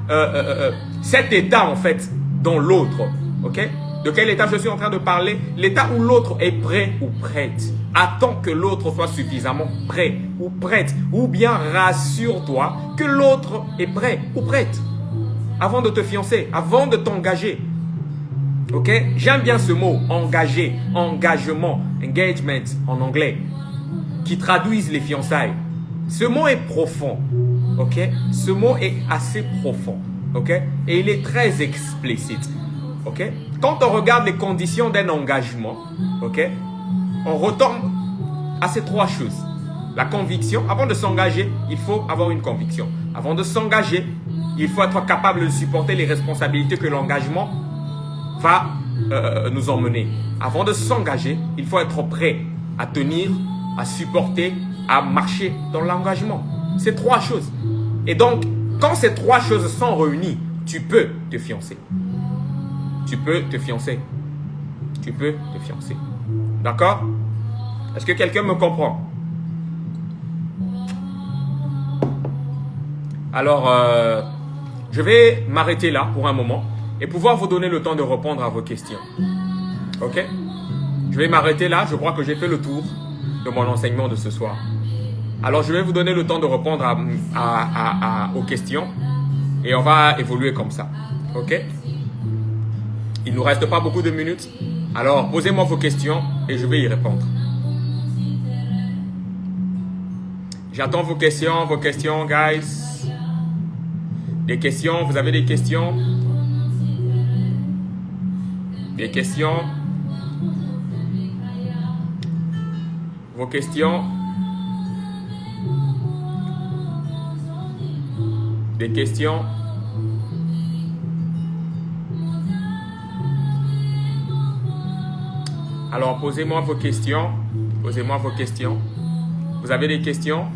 cet état en fait dans l'autre. Ok? De quel état je suis en train de parler? L'état où l'autre est prêt ou prête. Attends que l'autre soit suffisamment prêt ou prête. Ou bien rassure-toi que l'autre est prêt ou prête. Avant de te fiancer, avant de t'engager. Ok? J'aime bien ce mot, engager, engagement, engagement en anglais, qui traduisent les fiançailles. Ce mot est profond. Ok? Ce mot est assez profond. Ok? Et il est très explicite. ok? Quand on regarde les conditions d'un engagement, ok? On retombe à ces trois choses. La conviction, avant de s'engager, il faut avoir une conviction. Avant de s'engager, il faut être capable de supporter les responsabilités que l'engagement va nous emmener. Avant de s'engager, il faut être prêt à tenir, à supporter, à marcher dans l'engagement. Ces trois choses. Et donc, quand ces trois choses sont réunies, tu peux te fiancer. Tu peux te fiancer. Tu peux te fiancer. D'accord? Est-ce que quelqu'un me comprend? Alors, je vais m'arrêter là pour un moment et pouvoir vous donner le temps de répondre à vos questions. Ok? Je vais m'arrêter là. Je crois que j'ai fait le tour de mon enseignement de ce soir. Alors, je vais vous donner le temps de répondre aux questions et on va évoluer comme ça. Ok? Il ne nous reste pas beaucoup de minutes. Alors, posez-moi vos questions et je vais y répondre. J'attends vos questions, guys. Des questions, vous avez des questions? Des questions? Vos questions? Des questions? Alors, posez-moi vos questions. Posez-moi vos questions. Vous avez des questions?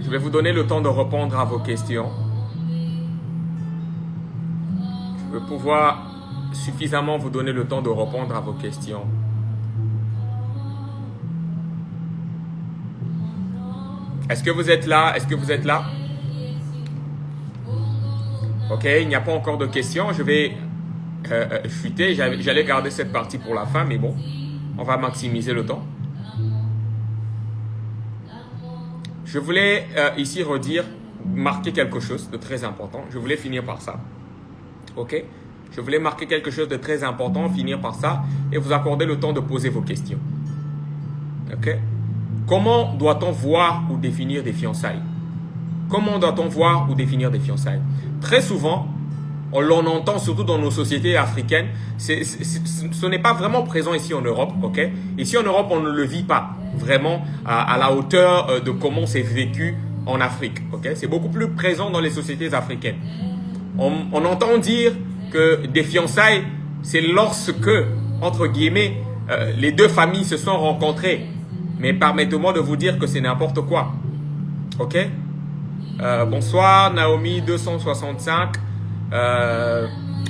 Je vais vous donner le temps de répondre à vos questions. Je vais pouvoir suffisamment vous donner le temps de répondre à vos questions. Est-ce que vous êtes là? Est-ce que vous êtes là? Ok, il n'y a pas encore de questions. Je vais chuter. J'allais garder cette partie pour la fin, mais bon, on va maximiser le temps. Je voulais ici marquer quelque chose de très important. Je voulais finir par ça. Ok? Je voulais marquer quelque chose de très important, finir par ça et vous accorder le temps de poser vos questions. Ok? Comment doit-on voir ou définir des fiançailles? Comment doit-on voir ou définir des fiançailles? Très souvent, on l'en entend surtout dans nos sociétés africaines. Ce n'est pas vraiment présent ici en Europe. Ok? Ici en Europe, on ne le vit pas vraiment à la hauteur de comment c'est vécu en Afrique. Okay? C'est beaucoup plus présent dans les sociétés africaines. On entend dire que des fiançailles, c'est lorsque, entre guillemets, les deux familles se sont rencontrées. Mais permettez-moi de vous dire que c'est n'importe quoi. Ok? Bonsoir, Naomi 265.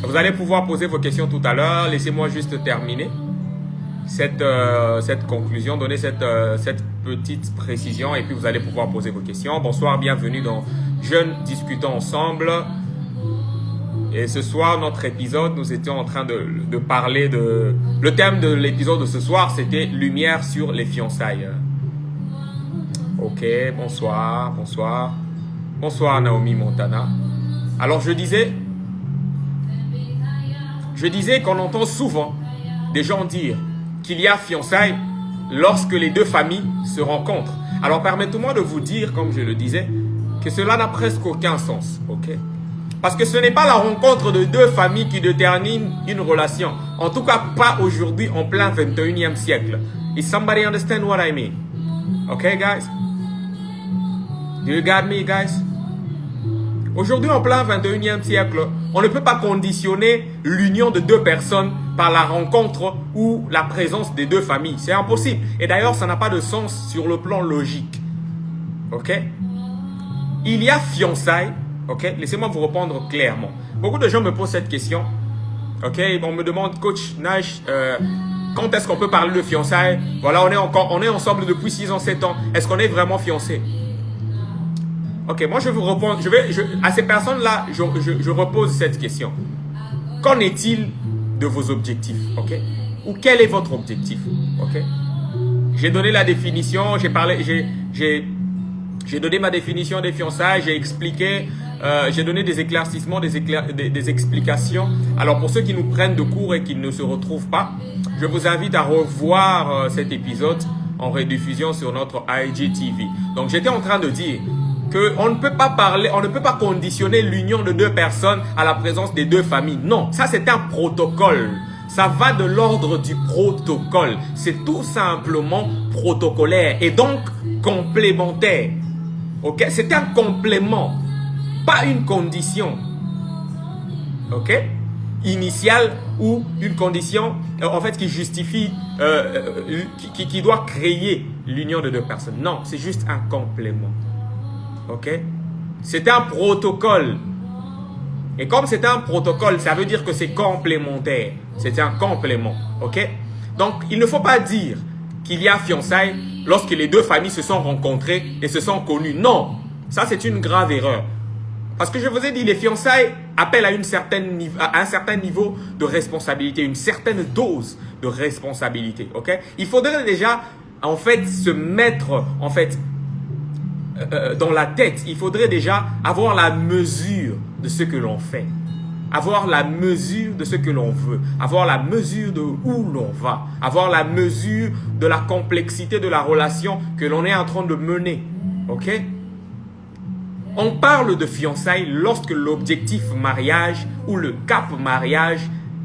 Vous allez pouvoir poser vos questions tout à l'heure. Laissez-moi juste terminer cette conclusion, donner cette petite précision et puis vous allez pouvoir poser vos questions. Bonsoir, bienvenue dans Jeunes Discutons Ensemble. Et ce soir, notre épisode, nous étions en train de parler de... Le thème de l'épisode de ce soir, c'était Lumière sur les fiançailles. Ok, bonsoir, bonsoir. Bonsoir Naomi Montana. Alors je disais qu'on entend souvent des gens dire qu'il y a fiançailles lorsque les deux familles se rencontrent. Alors permettez-moi de vous dire, comme je le disais, que cela n'a presque aucun sens. Ok? Parce que ce n'est pas la rencontre de deux familles qui détermine une relation. En tout cas, pas aujourd'hui en plein 21e siècle. Is somebody understand what I mean? Okay, guys? Do you got me, guys? Aujourd'hui, en plein 21e siècle, on ne peut pas conditionner l'union de deux personnes par la rencontre ou la présence des deux familles. C'est impossible. Et d'ailleurs, ça n'a pas de sens sur le plan logique. Ok? Il y a fiançailles. Ok? Laissez-moi vous répondre clairement. Beaucoup de gens me posent cette question. Ok? On me demande, Coach Nash, quand est-ce qu'on peut parler de fiançailles? Voilà, on est ensemble depuis 6 ans, 7 ans. Est-ce qu'on est vraiment fiancés? Ok, moi je vais vous répondre. À ces personnes-là, je repose cette question. Qu'en est-il de vos objectifs? Ok? Ou quel est votre objectif? Ok? J'ai donné la définition, j'ai donné ma définition des fiançailles, j'ai expliqué, j'ai donné des éclaircissements, des explications. Alors pour ceux qui nous prennent de court et qui ne se retrouvent pas, je vous invite à revoir cet épisode en rediffusion sur notre IGTV. Donc j'étais en train de dire qu'on ne peut pas parler, on ne peut pas conditionner l'union de deux personnes à la présence des deux familles. Non, ça c'est un protocole. Ça va de l'ordre du protocole. C'est tout simplement protocolaire et donc complémentaire. Ok? C'est un complément, pas une condition. Ok? Initiale ou une condition en fait qui justifie, qui doit créer l'union de deux personnes. Non, c'est juste un complément. Ok? C'est un protocole. Et comme c'est un protocole, ça veut dire que c'est complémentaire. C'est un complément. Ok? Donc, il ne faut pas dire qu'il y a fiançailles lorsque les deux familles se sont rencontrées et se sont connues. Non, ça c'est une grave erreur. Parce que je vous ai dit, les fiançailles appellent à un certain niveau de responsabilité, une certaine dose de responsabilité. Ok? Il faudrait déjà, en fait, se mettre, en fait, dans la tête. Il faudrait déjà avoir la mesure de ce que l'on fait. Avoir la mesure de ce que l'on veut. Avoir la mesure de où l'on va. Avoir la mesure de la complexité de la relation que l'on est en train de mener. Ok? On parle de fiançailles lorsque l'objectif mariage ou le cap mariage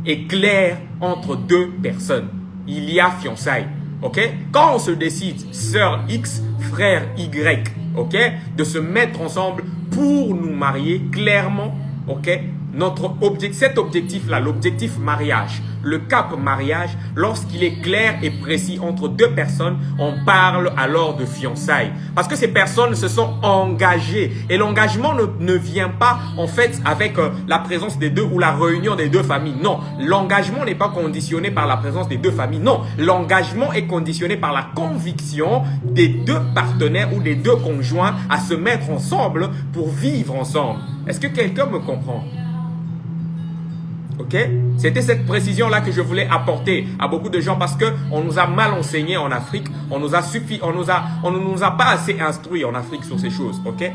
est clair entre deux personnes. Il y a fiançailles. Ok? Quand on se décide, sœur X, frère Y, ok, de se mettre ensemble pour nous marier clairement, ok, cet objectif-là, l'objectif mariage, le cap mariage, lorsqu'il est clair et précis entre deux personnes, on parle alors de fiançailles. Parce que ces personnes se sont engagées. Et l'engagement ne vient pas en fait avec la présence des deux ou la réunion des deux familles. Non, l'engagement n'est pas conditionné par la présence des deux familles. Non, l'engagement est conditionné par la conviction des deux partenaires ou des deux conjoints à se mettre ensemble pour vivre ensemble. Est-ce que quelqu'un me comprend? Ok? C'était cette précision-là que je voulais apporter à beaucoup de gens parce qu'on nous a mal enseigné en Afrique. On ne nous a pas assez instruits en Afrique sur ces choses. Ok?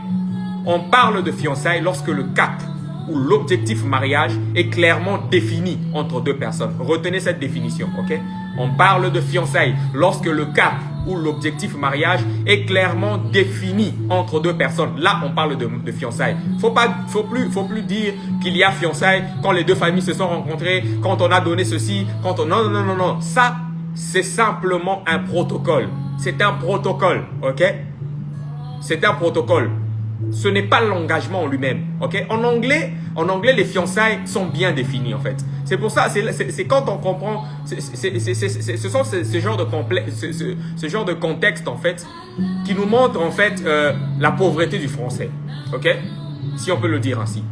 On parle de fiançailles lorsque le cap ou l'objectif mariage est clairement défini entre deux personnes. Retenez cette définition. Ok? On parle de fiançailles lorsque le cap ou l'objectif mariage est clairement défini entre deux personnes. Là, on parle de fiançailles. Faut plus dire qu'il y a fiançailles quand les deux familles se sont rencontrées, quand on a donné ceci, quand on... Non. Ça, c'est simplement un protocole. C'est un protocole, ok? C'est un protocole. Ce n'est pas l'engagement en lui-même, ok? En anglais, les fiançailles sont bien définies, en fait. C'est pour ça, c'est quand on comprend, ce sont ce genre de contexte, en fait, qui nous montre, en fait, la pauvreté du français, ok? Si on peut le dire ainsi.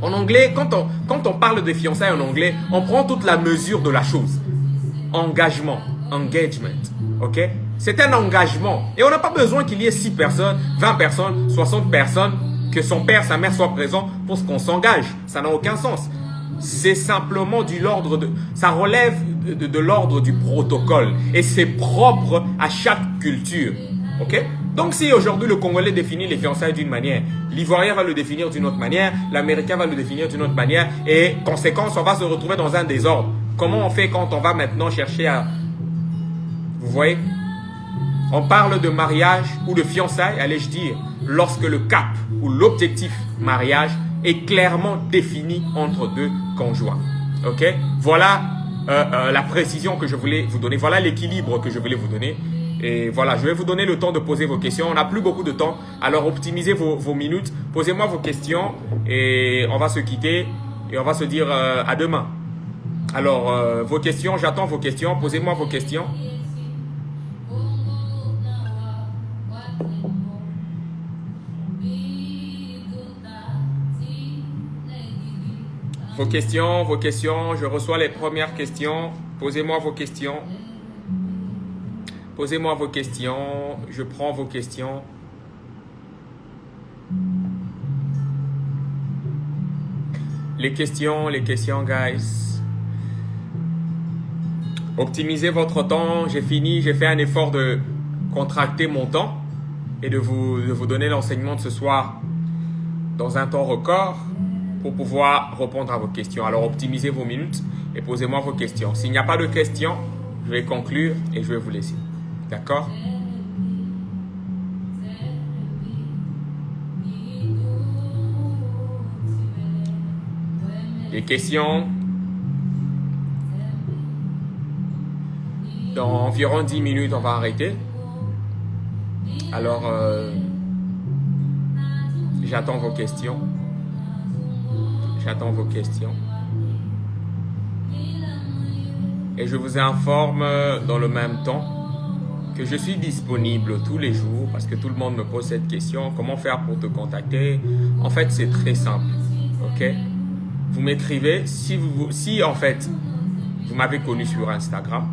En anglais, quand on parle de fiançailles en anglais, on prend toute la mesure de la chose. Engagement, engagement, ok? C'est un engagement. Et on n'a pas besoin qu'il y ait 6 personnes, 20 personnes, 60 personnes, que son père, sa mère soient présents pour qu'on s'engage. Ça n'a aucun sens. C'est simplement ça relève de l'ordre du protocole. Et c'est propre à chaque culture. Ok? Donc si aujourd'hui le Congolais définit les fiançailles d'une manière, l'Ivoirien va le définir d'une autre manière, l'Américain va le définir d'une autre manière, et conséquence, on va se retrouver dans un désordre. Comment on fait quand on va maintenant chercher à... Vous voyez? On parle de mariage ou de fiançailles, allais-je dire, lorsque le cap ou l'objectif mariage est clairement défini entre deux conjoints. Ok? Voilà la précision que je voulais vous donner. Voilà l'équilibre que je voulais vous donner. Et voilà, je vais vous donner le temps de poser vos questions. On n'a plus beaucoup de temps. Alors, optimisez vos minutes. Posez-moi vos questions et on va se quitter et on va se dire à demain. Alors, vos questions, j'attends vos questions. Posez-moi vos questions. Vos questions, je reçois les premières questions. Posez-moi vos questions. Posez-moi vos questions, je prends vos questions. Les questions, guys. Optimisez votre temps, j'ai fini, j'ai fait un effort de contracter mon temps et de vous donner l'enseignement de ce soir dans un temps record pour pouvoir répondre à vos questions. Alors optimisez vos minutes et posez-moi vos questions. S'il n'y a pas de questions, je vais conclure et je vais vous laisser. D'accord? Des questions? Dans environ 10 minutes, on va arrêter. Alors, j'attends vos questions. J'attends vos questions. Et je vous informe dans le même temps que je suis disponible tous les jours parce que tout le monde me pose cette question. Comment faire pour te contacter? En fait, c'est très simple. Ok? Vous m'écrivez. Si en fait, vous m'avez connu sur Instagram,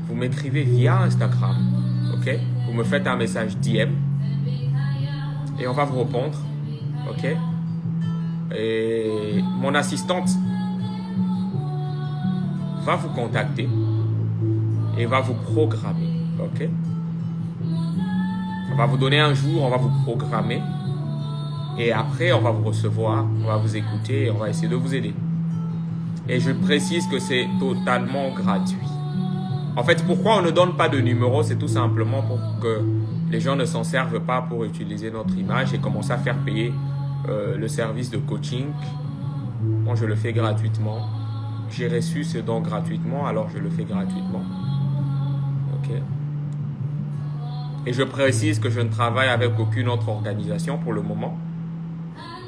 vous m'écrivez via Instagram. Ok? Vous me faites un message DM et on va vous répondre. Ok? Et mon assistante va vous contacter et va vous programmer. Ok? On va vous donner un jour, on va vous programmer et après on va vous recevoir, on va vous écouter et on va essayer de vous aider. Et je précise que c'est totalement gratuit. En fait, pourquoi on ne donne pas de numéro? C'est tout simplement pour que les gens ne s'en servent pas pour utiliser notre image et commencer à faire payer le service de coaching. Moi, je le fais gratuitement. J'ai reçu ce don gratuitement, alors je le fais gratuitement. Ok. Et je précise que je ne travaille avec aucune autre organisation pour le moment.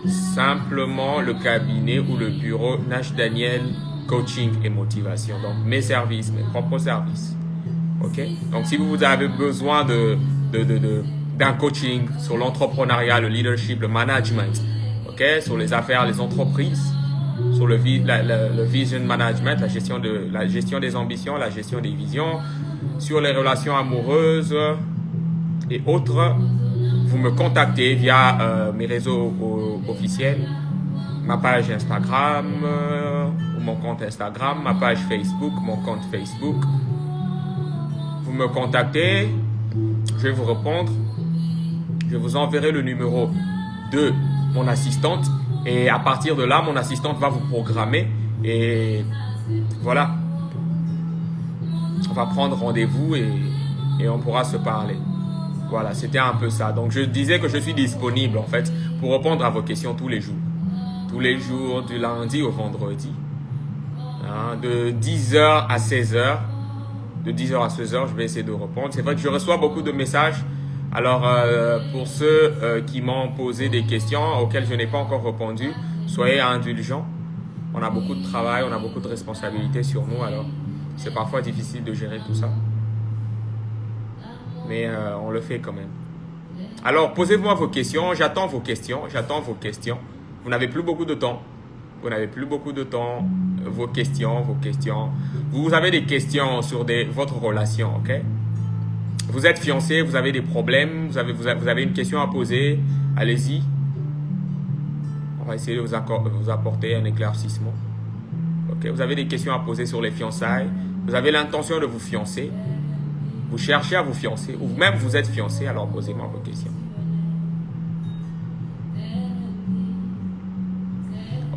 Simplement le cabinet ou le bureau Nash Daniel Coaching et Motivation. Donc, mes services, mes propres services. Ok. Donc, si vous avez besoin d'un coaching sur l'entrepreneuriat, le leadership, le management, ok, sur les affaires, les entreprises, sur le vision management, la gestion des ambitions, la gestion des visions, sur les relations amoureuses et autres, vous me contactez via mes réseaux officiels, ma page Instagram ou mon compte Instagram, ma page Facebook, mon compte Facebook. Vous me contactez, je vais vous répondre, je vous enverrai le numéro de mon assistante. Et à partir de là, mon assistante va vous programmer et voilà. On va prendre rendez-vous et on pourra se parler. Voilà, c'était un peu ça. Donc, je disais que je suis disponible en fait pour répondre à vos questions tous les jours. Tous les jours, du lundi au vendredi. Hein, de 10h à 16h. De 10h à 16h, je vais essayer de répondre. C'est vrai que je reçois beaucoup de messages. Alors, pour ceux qui m'ont posé des questions auxquelles je n'ai pas encore répondu, soyez indulgents. On a beaucoup de travail, on a beaucoup de responsabilités sur nous, alors c'est parfois difficile de gérer tout ça. Mais on le fait quand même. Alors, posez-moi vos questions, j'attends vos questions, Vous n'avez plus beaucoup de temps. Vos questions. Vous avez des questions sur votre relation, ok? Vous êtes fiancé, vous avez des problèmes, vous avez une question à poser, allez-y. On va essayer de vous apporter un éclaircissement. Okay. Vous avez des questions à poser sur les fiançailles, vous avez l'intention de vous fiancer, vous cherchez à vous fiancer, ou même vous êtes fiancé, alors posez-moi vos questions.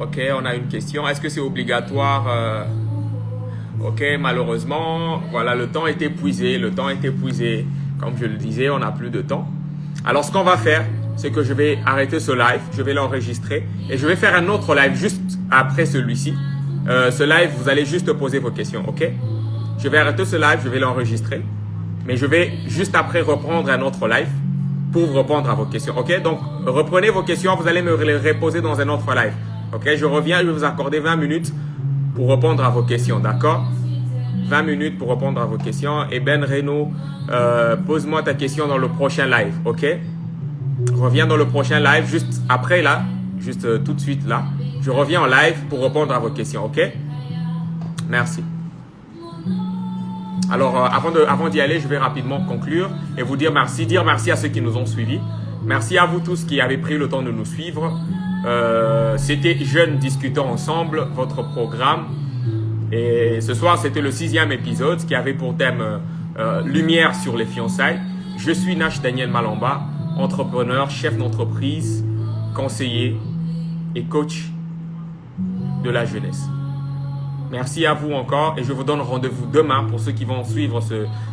Ok, on a une question. Est-ce que c'est obligatoire? Ok, malheureusement, voilà, le temps est épuisé. Comme je le disais, on n'a plus de temps. Alors, ce qu'on va faire, c'est que je vais arrêter ce live, je vais l'enregistrer et je vais faire un autre live juste après celui-ci. Ce live, vous allez juste poser vos questions, ok? Je vais arrêter ce live, je vais l'enregistrer, mais je vais juste après reprendre un autre live pour répondre à vos questions, ok? Donc, reprenez vos questions, vous allez me les reposer dans un autre live, ok? Je reviens, je vais vous accorder 20 minutes pour répondre à vos questions, d'accord? 20 minutes pour répondre à vos questions. Et Ben Reno, pose-moi ta question dans le prochain live, ok? Reviens dans le prochain live, juste après là, juste tout de suite là. Je reviens en live pour répondre à vos questions, ok? Merci. Alors, avant d'y aller, je vais rapidement conclure et vous dire merci à ceux qui nous ont suivis. Merci à vous tous qui avez pris le temps de nous suivre. C'était Jeunes discutons ensemble, votre programme. Et ce soir, c'était le 6e épisode qui avait pour thème Lumière sur les fiançailles. Je suis Nash Daniel Malamba, entrepreneur, chef d'entreprise, conseiller et coach de la jeunesse. Merci à vous encore et je vous donne rendez-vous demain pour ceux qui vont suivre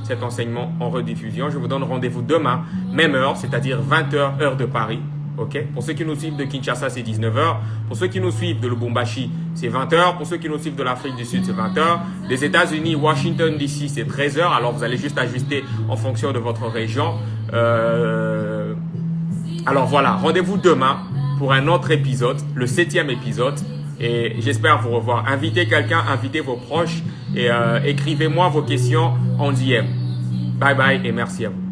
cet enseignement en rediffusion. Je vous donne rendez-vous demain, même heure, c'est-à-dire 20h, heure de Paris. Ok? Pour ceux qui nous suivent de Kinshasa, c'est 19h. Pour ceux qui nous suivent de Lubumbashi, c'est 20h. Pour ceux qui nous suivent de l'Afrique du Sud, c'est 20h. Des États-Unis, Washington DC, c'est 13h. Alors, vous allez juste ajuster en fonction de votre région. Alors, voilà. Rendez-vous demain pour un autre épisode, le 7e épisode. Et j'espère vous revoir. Invitez quelqu'un, invitez vos proches et écrivez-moi vos questions en DM. Bye bye et merci à vous.